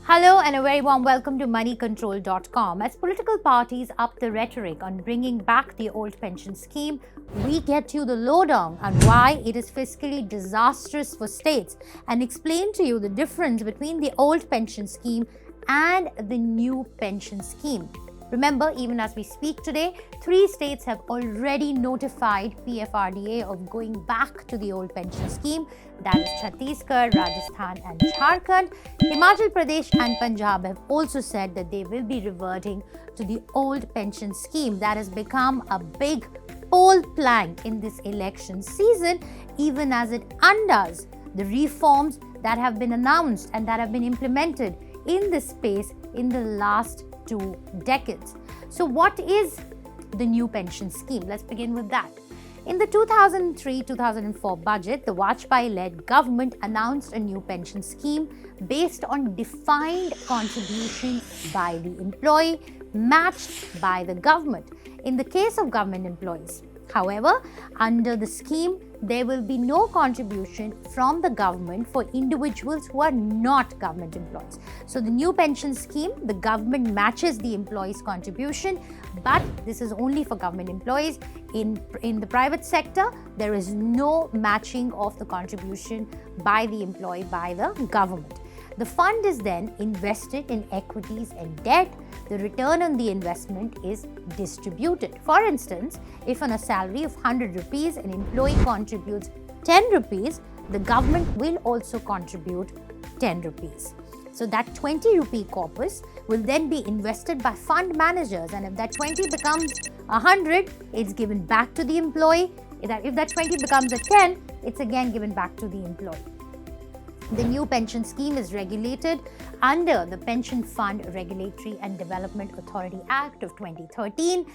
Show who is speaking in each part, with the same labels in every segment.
Speaker 1: Hello and a very warm welcome to Moneycontrol.com. As political parties up the rhetoric on bringing back the old pension scheme, we get you the lowdown on why it is fiscally disastrous for states and explain to you the difference between the old pension scheme and the new pension scheme. Remember, even as we speak today, 3 states have already notified PFRDA of going back to the old pension scheme. That is Chhattisgarh, Rajasthan and Jharkhand. Himachal Pradesh and Punjab have also said that they will be reverting to the old pension scheme. That has become a big poll plank in this election season, even as it undoes the reforms that have been announced and that have been implemented in this space in the last 2 decades. So what is the new pension scheme? Let's begin with that. In the 2003-2004 budget, the Vajpayee-led government announced a new pension scheme based on defined contribution by the employee matched by the government in the case of government employees. However, under the scheme, there will be no contribution from the government for individuals who are not government employees. So the new pension scheme, the government matches the employee's contribution, but this is only for government employees. In the private sector, there is no matching of the contribution by the employee by the government. The fund is then invested in equities and debt. The return on the investment is distributed. For instance, if on a salary of 100 rupees, an employee contributes 10 rupees, the government will also contribute 10 rupees. So that 20 rupee corpus will then be invested by fund managers, and if that 20 becomes 100, it's given back to the employee. If that 20 becomes a 10, it's again given back to the employee. The new pension scheme is regulated under the Pension Fund Regulatory and Development Authority Act of 2013.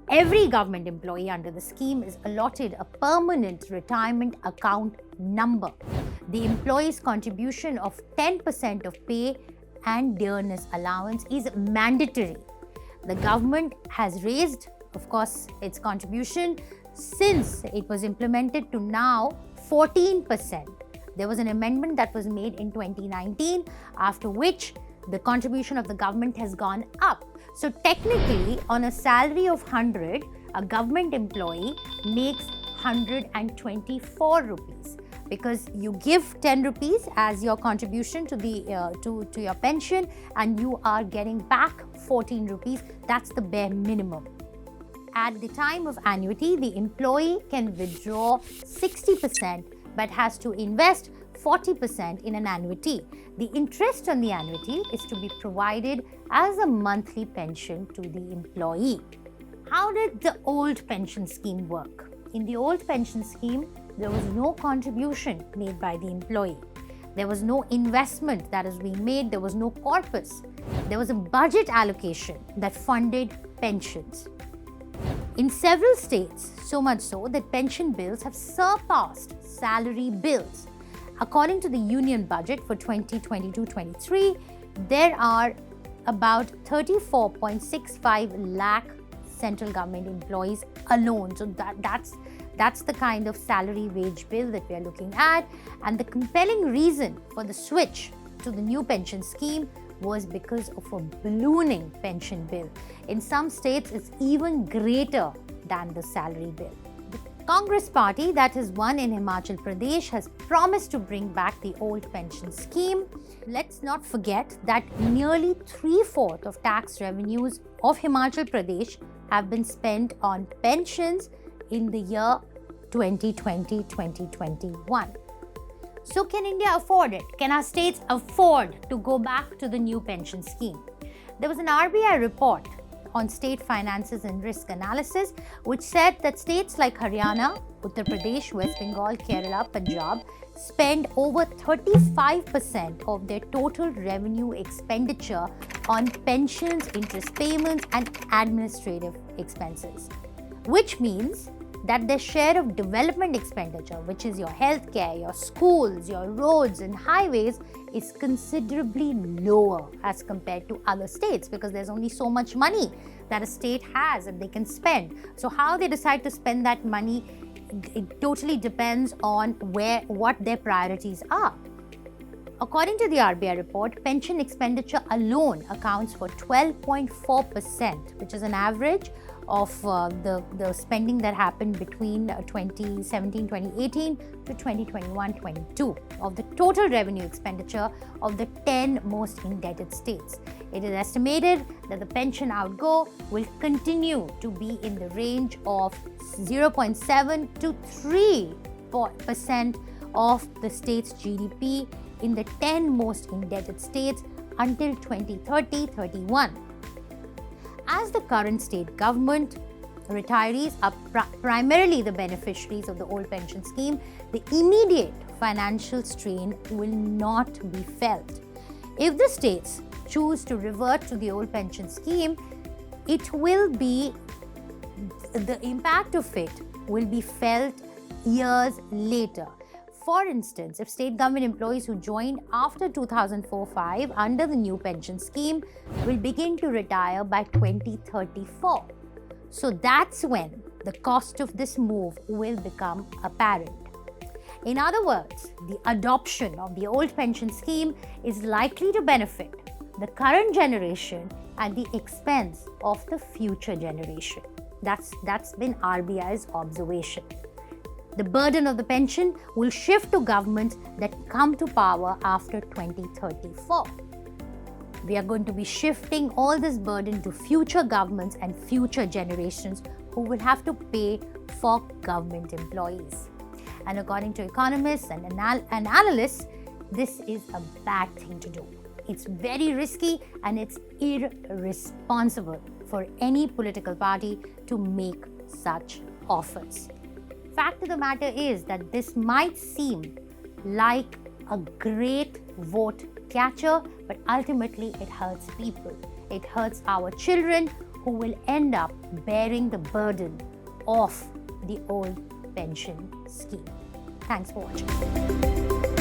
Speaker 1: Every government employee under the scheme is allotted a permanent retirement account number. The employee's contribution of 10% of pay and dearness allowance is mandatory. The government has raised, of course, its contribution since it was implemented to now 14%. There was an amendment that was made in 2019, after which the contribution of the government has gone up. So technically, on a salary of 100, a government employee makes 124 rupees because you give 10 rupees as your contribution to to your pension, and you are getting back 14 rupees. That's the bare minimum. At the time of annuity, the employee can withdraw 60%, but has to invest 40% in an annuity. The interest on the annuity is to be provided as a monthly pension to the employee. How did the old pension scheme work? In the old pension scheme, there was no contribution made by the employee. There was no investment that is being made. There was no corpus. There was a budget allocation that funded pensions. In several states, so much so that pension bills have surpassed salary bills. According to the union budget for 2022-23, there are about 34.65 lakh central government employees alone. So that's the kind of salary wage bill that we are looking at. And the compelling reason for the switch to the new pension scheme was because of a ballooning pension bill. In some states, it's even greater than the salary bill. The Congress party that has won in Himachal Pradesh has promised to bring back the old pension scheme. Let's not forget that nearly 3/4 of tax revenues of Himachal Pradesh have been spent on pensions in the year 2020-2021. So can India afford it? Can our states afford to go back to the new pension scheme? There was an RBI report on state finances and risk analysis which said that states like Haryana, Uttar Pradesh, West Bengal, Kerala, Punjab spend over 35% of their total revenue expenditure on pensions, interest payments and administrative expenses, which means that their share of development expenditure, which is your healthcare, your schools, your roads and highways, is considerably lower as compared to other states because there's only so much money that a state has and they can spend. So how they decide to spend that money, it totally depends on what their priorities are. According to the RBI report, pension expenditure alone accounts for 12.4%, which is an average of the spending that happened between 2017-2018 to 2021-22 of the total revenue expenditure of the 10 most indebted states. It is estimated that the pension outgo will continue to be in the range of 0.7 to 3% of the state's GDP in the 10 most indebted states until 2030-31. As the current state government, retirees are primarily the beneficiaries of the old pension scheme, the immediate financial strain will not be felt. If the states choose to revert to the old pension scheme, the impact of it will be felt years later. For instance, if state government employees who joined after 2004-05 under the new pension scheme will begin to retire by 2034. So that's when the cost of this move will become apparent. In other words, the adoption of the old pension scheme is likely to benefit the current generation at the expense of the future generation. That's been RBI's observation. The burden of the pension will shift to governments that come to power after 2034. We are going to be shifting all this burden to future governments and future generations who will have to pay for government employees. And according to economists and analysts, this is a bad thing to do. It's very risky and it's irresponsible for any political party to make such offers. Fact of the matter is that this might seem like a great vote catcher, but ultimately it hurts people. It hurts our children who will end up bearing the burden of the old pension scheme. Thanks for watching.